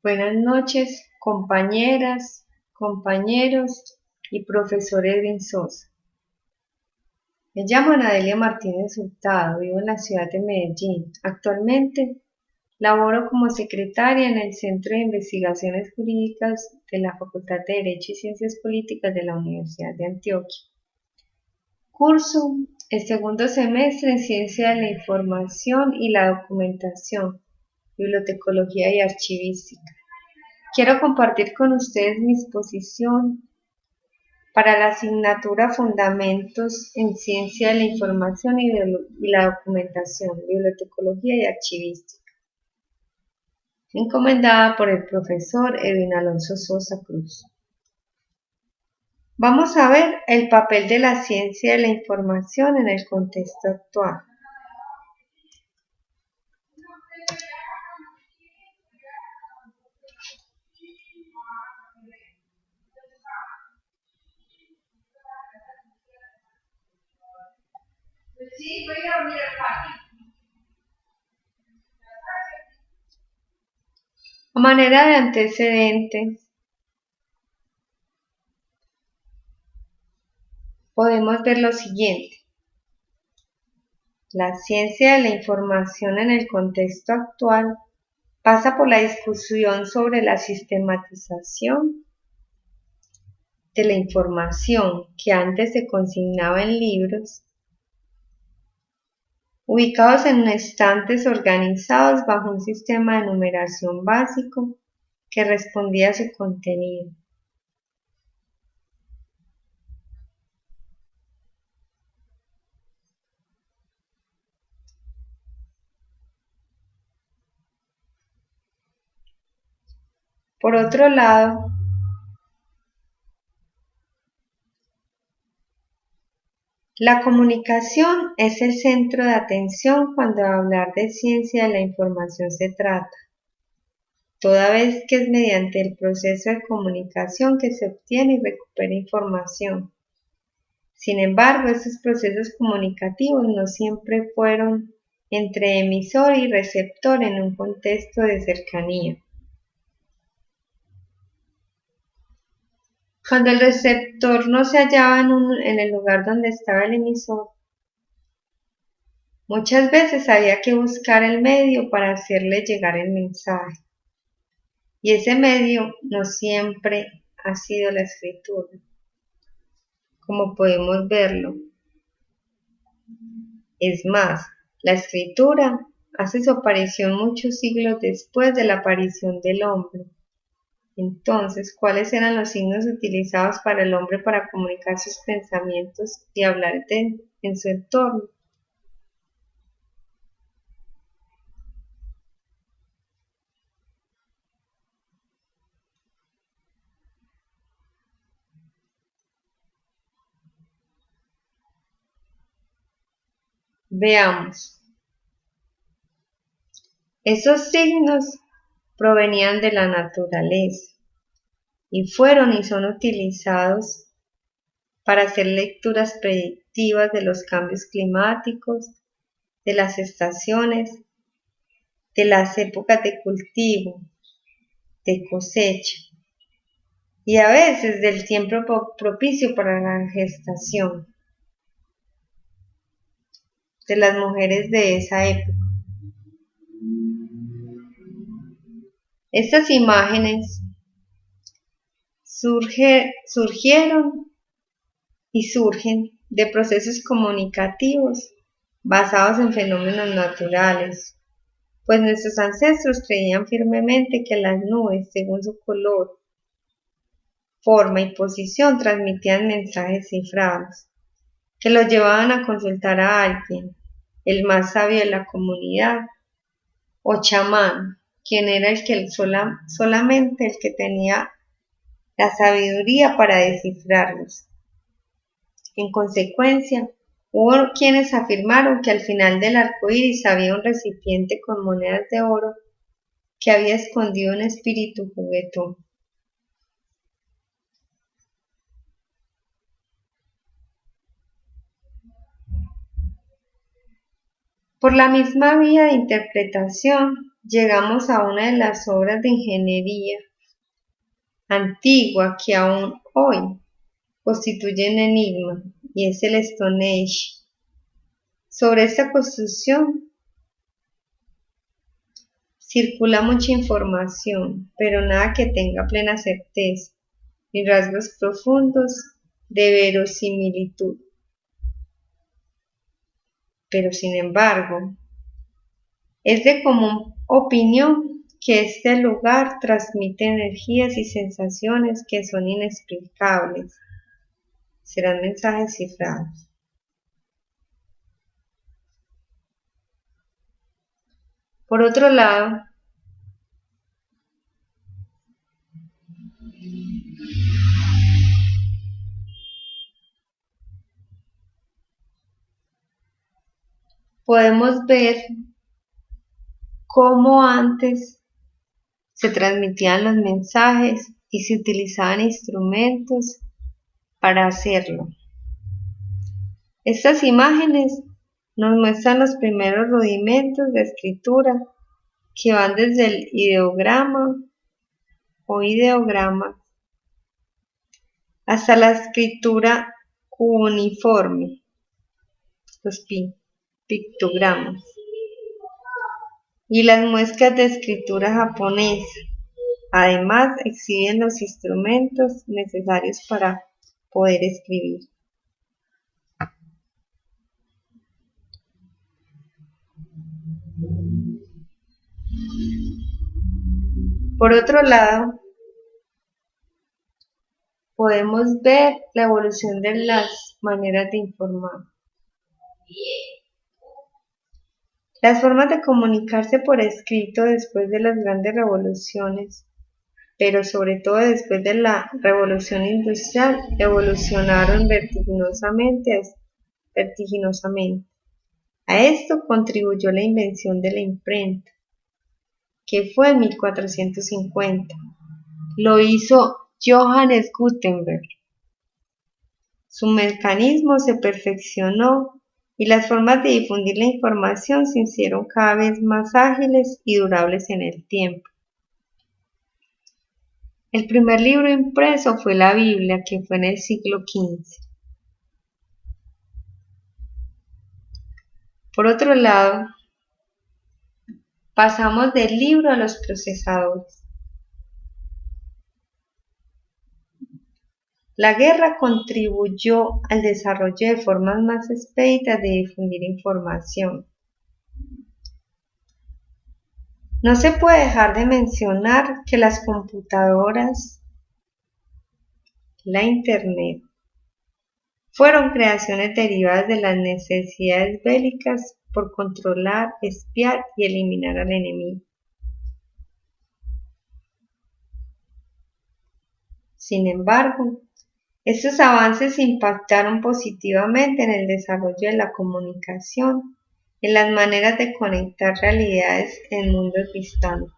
Buenas noches, compañeras, compañeros y profesor Edwin Sosa. Me llamo Anadelia Martínez Hurtado, vivo en la ciudad de Medellín. Actualmente laboro como secretaria en el Centro de Investigaciones Jurídicas de la Facultad de Derecho y Ciencias Políticas de la Universidad de Antioquia. Curso el segundo semestre en Ciencia de la Información y la Documentación, Bibliotecología y Archivística. Quiero compartir con ustedes mi exposición para la asignatura Fundamentos en Ciencia de la Información y la Documentación, Bibliotecología y Archivística, encomendada por el profesor Edwin Alonso Sosa Cruz. Vamos a ver el papel de la ciencia de la información en el contexto actual. A manera de antecedentes, podemos ver lo siguiente. La ciencia de la información en el contexto actual pasa por la discusión sobre la sistematización de la información que antes se consignaba en libros, ubicados en estantes organizados bajo un sistema de numeración básico que respondía a su contenido. Por otro lado, la comunicación es el centro de atención cuando hablar de ciencia de la información se trata, toda vez que es mediante el proceso de comunicación que se obtiene y recupera información. Sin embargo, estos procesos comunicativos no siempre fueron entre emisor y receptor en un contexto de cercanía. Cuando el receptor no se hallaba en el lugar donde estaba el emisor, muchas veces había que buscar el medio para hacerle llegar el mensaje. Y ese medio no siempre ha sido la escritura, como podemos verlo. Es más, la escritura hace su aparición muchos siglos después de la aparición del hombre. Entonces, ¿cuáles eran los signos utilizados para el hombre para comunicar sus pensamientos y hablar en su entorno? Veamos. Esos signos provenían de la naturaleza y fueron y son utilizados para hacer lecturas predictivas de los cambios climáticos, de las estaciones, de las épocas de cultivo, de cosecha y a veces del tiempo propicio para la gestación de las mujeres de esa época. Estas imágenes surgieron y surgen de procesos comunicativos basados en fenómenos naturales, pues nuestros ancestros creían firmemente que las nubes, según su color, forma y posición, transmitían mensajes cifrados, que los llevaban a consultar a alguien, el más sabio de la comunidad, o chamán, quien era solamente el que tenía la sabiduría para descifrarlos. En consecuencia, hubo quienes afirmaron que al final del arco iris había un recipiente con monedas de oro que había escondido un espíritu juguetón. Por la misma vía de interpretación llegamos a una de las obras de ingeniería antigua que aún hoy constituye un enigma, y es el Stone Age. Sobre esta construcción circula mucha información, pero nada que tenga plena certeza, ni rasgos profundos de verosimilitud. Pero sin embargo, es de común opinión que este lugar transmite energías y sensaciones que son inexplicables. Serán mensajes cifrados. Por otro lado, podemos ver cómo antes se transmitían los mensajes y se utilizaban instrumentos para hacerlo. Estas imágenes nos muestran los primeros rudimentos de escritura que van desde el ideograma o ideogramas hasta la escritura cuneiforme, los pictogramas, y las muescas de escritura japonesa. Además, exhiben los instrumentos necesarios para poder escribir. Por otro lado, podemos ver la evolución de las maneras de informar. Las formas de comunicarse por escrito después de las grandes revoluciones, pero sobre todo después de la revolución industrial, evolucionaron vertiginosamente. A esto contribuyó la invención de la imprenta, que fue en 1450. Lo hizo Johannes Gutenberg. Su mecanismo se perfeccionó y las formas de difundir la información se hicieron cada vez más ágiles y durables en el tiempo. El primer libro impreso fue la Biblia, que fue en el siglo XV. Por otro lado, pasamos del libro a los procesadores. La guerra contribuyó al desarrollo de formas más expeditas de difundir información. No se puede dejar de mencionar que las computadoras, la Internet, fueron creaciones derivadas de las necesidades bélicas por controlar, espiar y eliminar al enemigo. Sin embargo, estos avances impactaron positivamente en el desarrollo de la comunicación, en las maneras de conectar realidades en mundos distantes.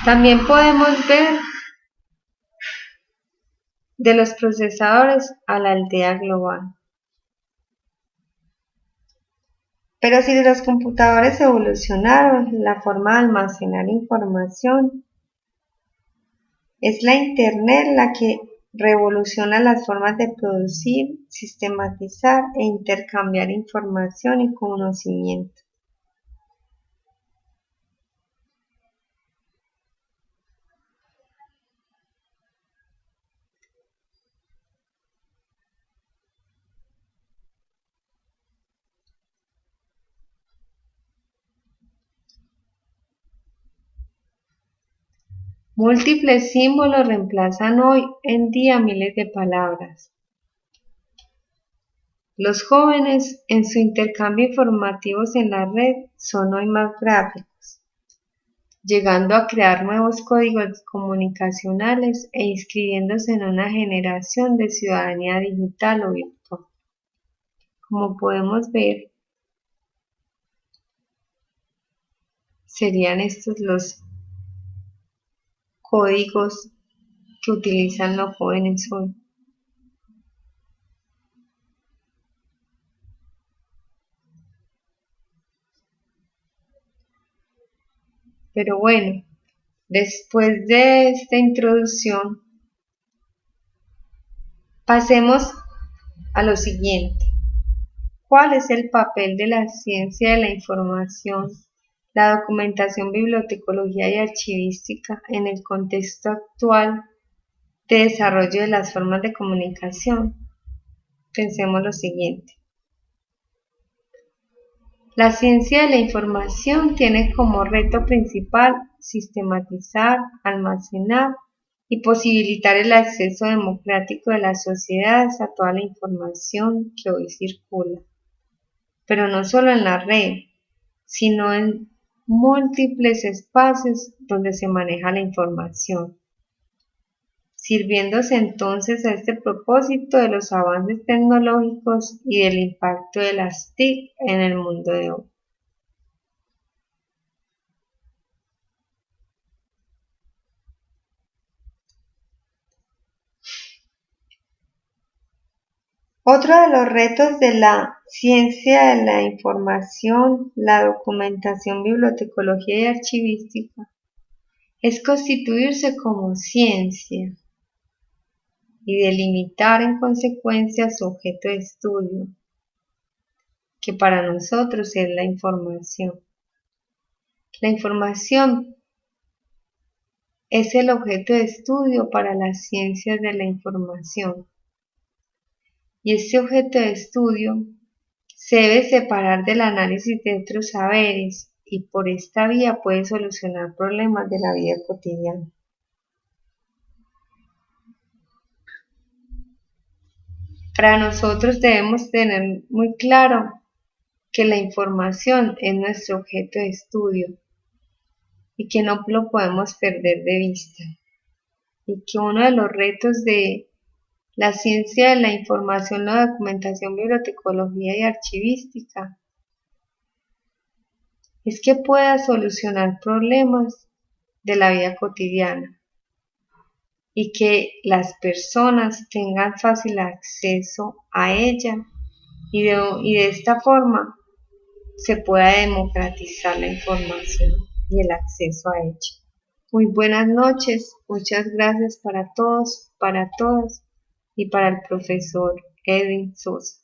También podemos ver de los procesadores a la aldea global. Pero si los computadores evolucionaron, la forma de almacenar información, es la Internet la que revoluciona las formas de producir, sistematizar e intercambiar información y conocimiento. Múltiples símbolos reemplazan hoy en día miles de palabras. Los jóvenes, en su intercambio informativos en la red, son hoy más gráficos, llegando a crear nuevos códigos comunicacionales e inscribiéndose en una generación de ciudadanía digital o virtual. Como podemos ver, serían estos los códigos que utilizan los jóvenes hoy. Pero bueno, después de esta introducción, pasemos a lo siguiente. ¿Cuál es el papel de la ciencia de la información, la documentación, bibliotecología y archivística en el contexto actual de desarrollo de las formas de comunicación? Pensemos lo siguiente. La ciencia de la información tiene como reto principal sistematizar, almacenar y posibilitar el acceso democrático de las sociedades a toda la información que hoy circula, pero no solo en la red, sino en múltiples espacios donde se maneja la información, sirviéndose entonces a este propósito de los avances tecnológicos y del impacto de las TIC en el mundo de hoy. Otro de los retos de la ciencia de la información, la documentación, bibliotecología y archivística es constituirse como ciencia y delimitar en consecuencia su objeto de estudio, que para nosotros es la información. La información es el objeto de estudio para las ciencias de la información. Y este objeto de estudio se debe separar del análisis de otros saberes y por esta vía puede solucionar problemas de la vida cotidiana. Para nosotros debemos tener muy claro que la información es nuestro objeto de estudio y que no lo podemos perder de vista. Y que uno de los retos de la ciencia de la información, la documentación, bibliotecología y archivística es que pueda solucionar problemas de la vida cotidiana y que las personas tengan fácil acceso a ella y de esta forma se pueda democratizar la información y el acceso a ella. Muy buenas noches, muchas gracias para todos, para todas y para el profesor Edwin Sosa.